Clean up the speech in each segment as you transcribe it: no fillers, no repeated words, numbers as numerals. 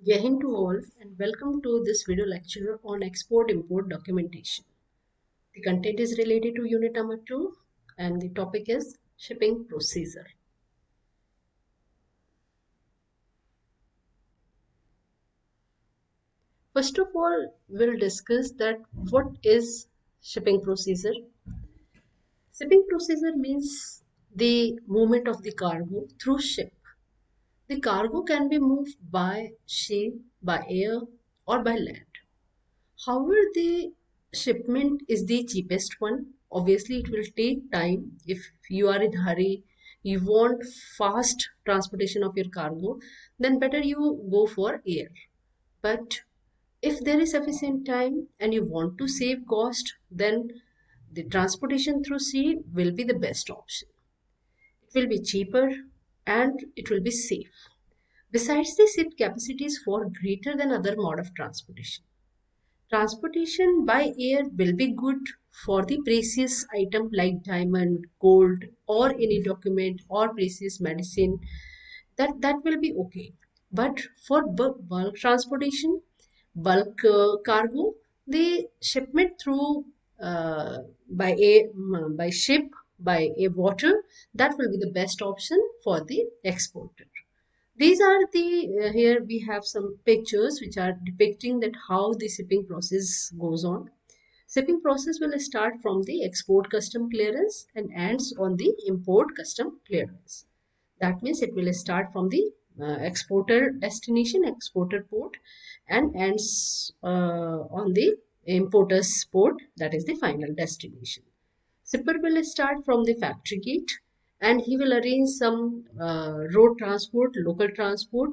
Jai Hind to all and welcome to this video lecture on export-import documentation. The content is related to unit number 2 and the topic is shipping procedure. First of all, we'll discuss that what is shipping procedure. Shipping procedure means the movement of the cargo through ship. The cargo can be moved by sea, by air or by land. However, the shipment is the cheapest one. Obviously, it will take time. If you are in hurry, you want fast transportation of your cargo, then better you go for air. But if there is sufficient time and you want to save cost, then the transportation through sea will be the best option. It will be cheaper and it will be safe. Besides, the ship capacity is far greater than other mode of transportation. Transportation by air will be good for the precious item like diamond, gold, or any document or precious medicine. That will be okay. But for bulk transportation, bulk cargo, the shipment through by ship, by a water, that will be the best option for the exporter. These are the here we have some pictures which are depicting that how the shipping process goes on. Shipping process will start from the export custom clearance and ends on the import custom clearance. That means it will start from the exporter destination, exporter port, and ends on the importer's port, that is the final destination. Shipper will start from the factory gate and he will arrange some road transport, local transport,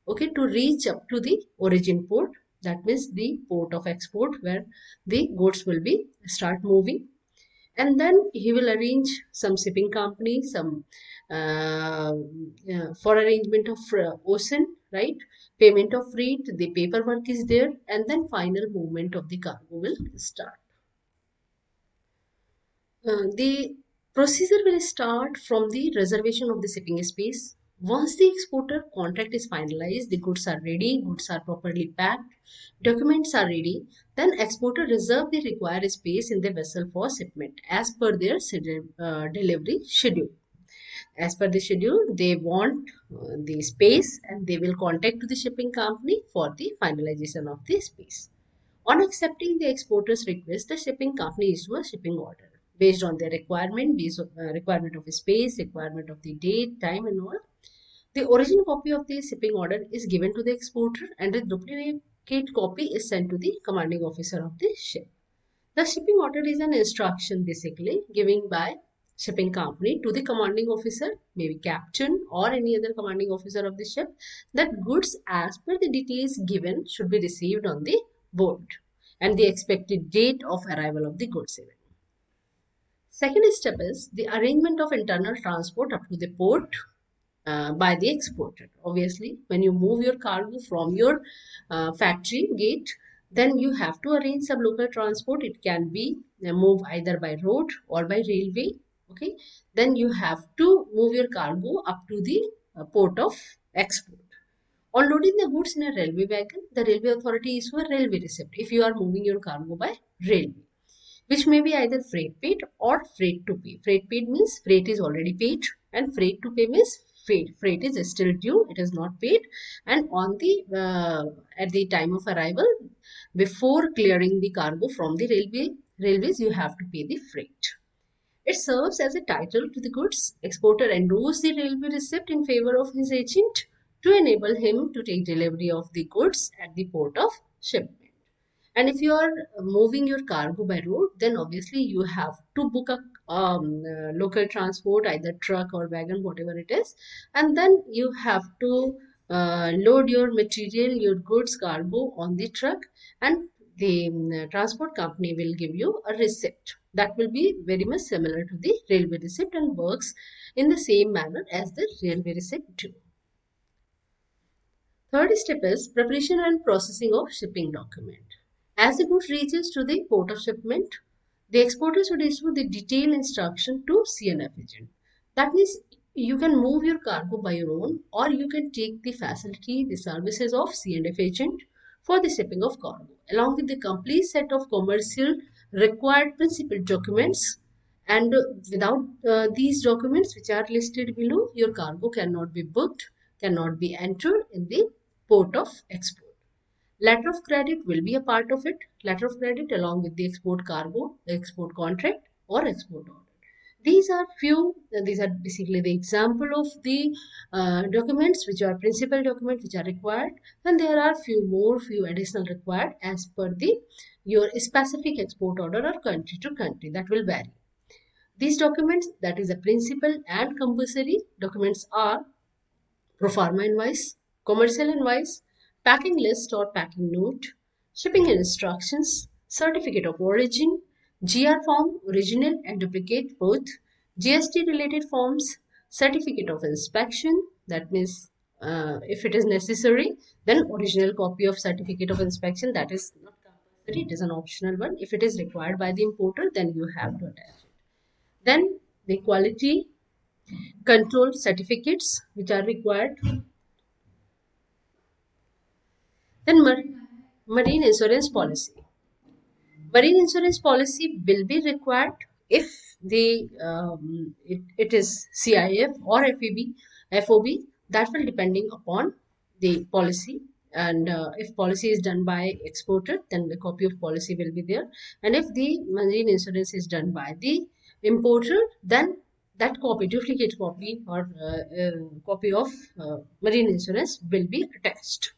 okay, to reach up to the origin port. That means the port of export where the goods will be start moving. And then he will arrange some shipping company, some for arrangement of ocean, right? Payment of freight, the paperwork is there, and then final movement of the cargo will start. The procedure will start from the reservation of the shipping space. Once the exporter contract is finalized, the goods are ready, goods are properly packed, documents are ready, then exporter reserve the required space in the vessel for shipment as per their delivery schedule. As per the schedule, they want the space and they will contact to the shipping company for the finalization of the space. On accepting the exporter's request, the shipping company issue a shipping order based on their requirement, based on requirement of space, requirement of the date, time, and all. The original copy of the shipping order is given to the exporter, and the duplicate copy is sent to the commanding officer of the ship. The shipping order is an instruction basically given by shipping company to the commanding officer, maybe captain or any other commanding officer of the ship, that goods as per the details given should be received on the board and the expected date of arrival of the goods even. Second step is the arrangement of internal transport up to the port by the exporter. Obviously, when you move your cargo from your factory gate, then you have to arrange some local transport. It can be moved either by road or by railway. Okay, then you have to move your cargo up to the port of export. On loading the goods in a railway wagon, the railway authority issue a railway receipt if you are moving your cargo by railway, which may be either freight paid or freight to pay. Freight paid means freight is already paid, and freight to pay means freight is still due, it is not paid, and on the at the time of arrival, before clearing the cargo from the railways, you have to pay the freight. It serves as a title to the goods. Exporter endorses the railway receipt in favor of his agent to enable him to take delivery of the goods at the port of shipment. And if you are moving your cargo by road, then obviously you have to book a local transport, either truck or wagon, whatever it is. And then you have to load your material, your goods, cargo on the truck, and the transport company will give you a receipt. That will be very much similar to the railway receipt and works in the same manner as the railway receipt do. Third step is preparation and processing of shipping document. As the good reaches to the port of shipment, the exporter should issue the detailed instruction to CNF agent. That means You can move your cargo by your own, or you can take the facility, the services of C&F agent for the shipping of cargo, along with the complete set of commercial required principal documents. And without these documents, which are listed below, your cargo cannot be booked, cannot be entered in the port of export. Letter of credit will be a part of it. Letter of credit along with the export cargo, export contract, or export order. These are basically the example of the documents which are principal documents which are required, and there are few additional required as per the your specific export order or country to country, that will vary. These documents, that is the principal and compulsory documents, are proforma invoice, commercial invoice, packing list or packing note, shipping instructions, certificate of origin, GR form, original and duplicate both, GST related forms, certificate of inspection, that means if it is necessary, then original copy of certificate of inspection, that is not compulsory, it is an optional one. If it is required by the importer, then you have to attach it. Then the quality control certificates which are required. Then marine insurance policy. Marine insurance policy will be required if it is CIF or FOB. That will depending upon the policy. And if policy is done by exporter, then the copy of policy will be there. And if the marine insurance is done by the importer, then that copy, duplicate copy or copy of marine insurance will be attached.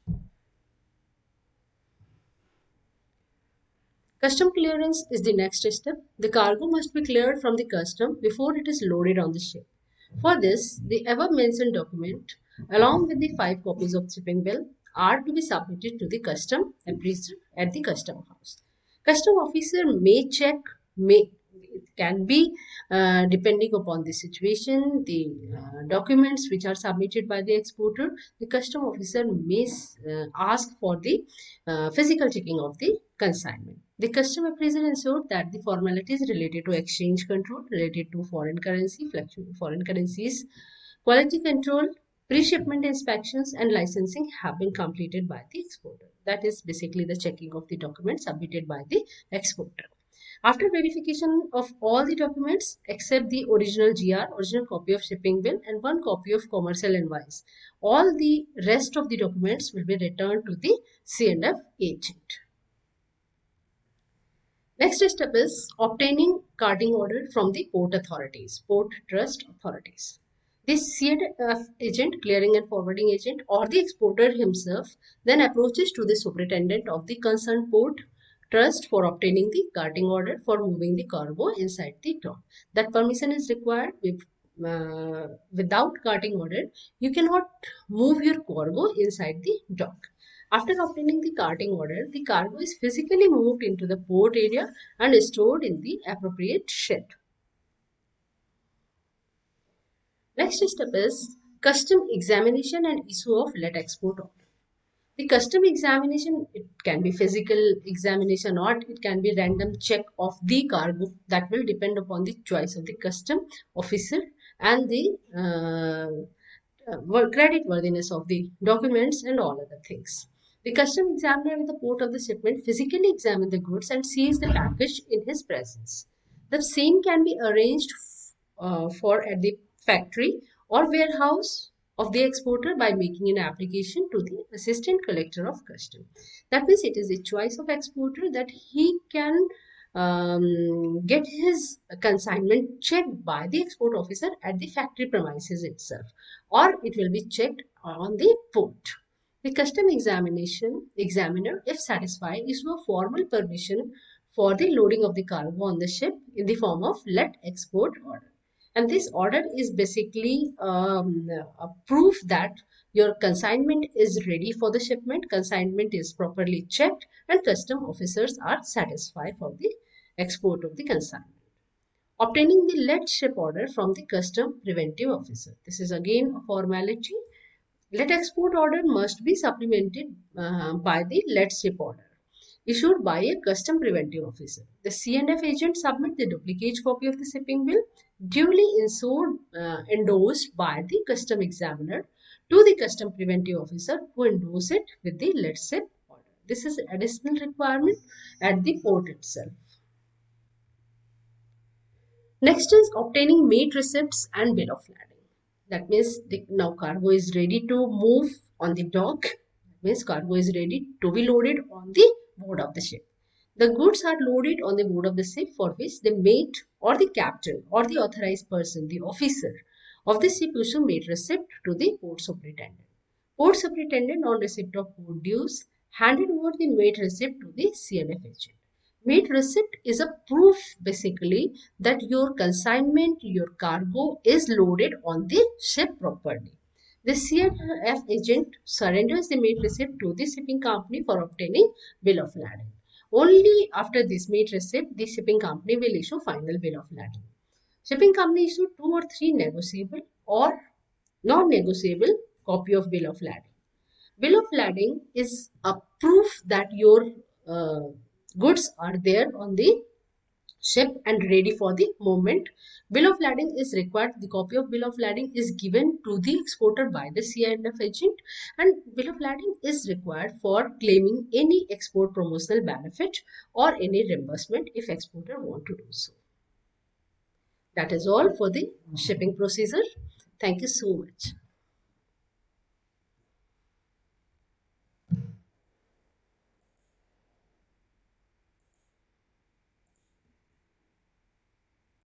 Custom clearance is the next step. The cargo must be cleared from the custom before it is loaded on the ship. For this, the above mentioned document, along with the 5 copies of shipping bill, are to be submitted to the custom appraiser at the custom house. Custom officer may check, may it can be depending upon the situation, the documents which are submitted by the exporter. The custom officer may ask for the physical checking of the consignment. The custom appraiser ensured that the formalities related to exchange control, related to foreign currency, fluctuating foreign currencies, quality control, pre-shipment inspections and licensing have been completed by the exporter. That is basically the checking of the documents submitted by the exporter. After verification of all the documents except the original GR, original copy of shipping bill and 1 copy of commercial invoice, all the rest of the documents will be returned to the C&F agent. Next step is obtaining carting order from the port authorities, port trust authorities. The C&F agent, clearing and forwarding agent, or the exporter himself then approaches to the superintendent of the concerned port trust for obtaining the carting order for moving the cargo inside the dock. That permission is required. Without carting order, you cannot move your cargo inside the dock. After obtaining the carting order, the cargo is physically moved into the port area and stored in the appropriate shed. Next step is custom examination and issue of let export order. The custom examination, it can be physical examination or it can be random check of the cargo. That will depend upon the choice of the custom officer and the credit worthiness of the documents and all other things. The custom examiner at the port of the shipment physically examines the goods and sees the package in his presence. The same can be arranged for at the factory or warehouse of the exporter by making an application to the assistant collector of custom. That means it is a choice of exporter that he can get his consignment checked by the export officer at the factory premises itself, or it will be checked on the port. The custom examiner, if satisfied, issue a formal permission for the loading of the cargo on the ship in the form of let export order. And this order is basically a proof that your consignment is ready for the shipment, consignment is properly checked, and custom officers are satisfied for the export of the consignment. Obtaining the let ship order from the custom preventive officer. This is again a formality. Let export order must be supplemented by the let ship order issued by a custom preventive officer. The C&F agent submit the duplicate copy of the shipping bill duly endorsed by the custom examiner to the custom preventive officer who endorse it with the let's say order. This is additional requirement at the port itself. Next is obtaining mate receipts and bill of lading. That means now cargo is ready to move on the dock. That means cargo is ready to be loaded on the board of the ship. The goods are loaded on the board of the ship for which the mate or the captain or the authorized person, the officer of the ship issue mate receipt to the port superintendent. Port superintendent on receipt of port dues handed over the mate receipt to the CNF agent. Mate receipt is a proof basically that your consignment, your cargo is loaded on the ship properly. The CNF agent surrenders the mate receipt to the shipping company for obtaining bill of lading. Only after this mate receipt, the shipping company will issue final bill of lading. Shipping company issue 2 or 3 negotiable or non-negotiable copy of bill of lading. Bill of lading is a proof that your uh, goods are there on the ship and ready for the movement. Bill of lading is required. The copy of bill of lading is given to the exporter by the CINF agent, and bill of lading is required for claiming any export promotional benefit or any reimbursement if exporter want to do so. That is all for the shipping procedure. Thank you so much.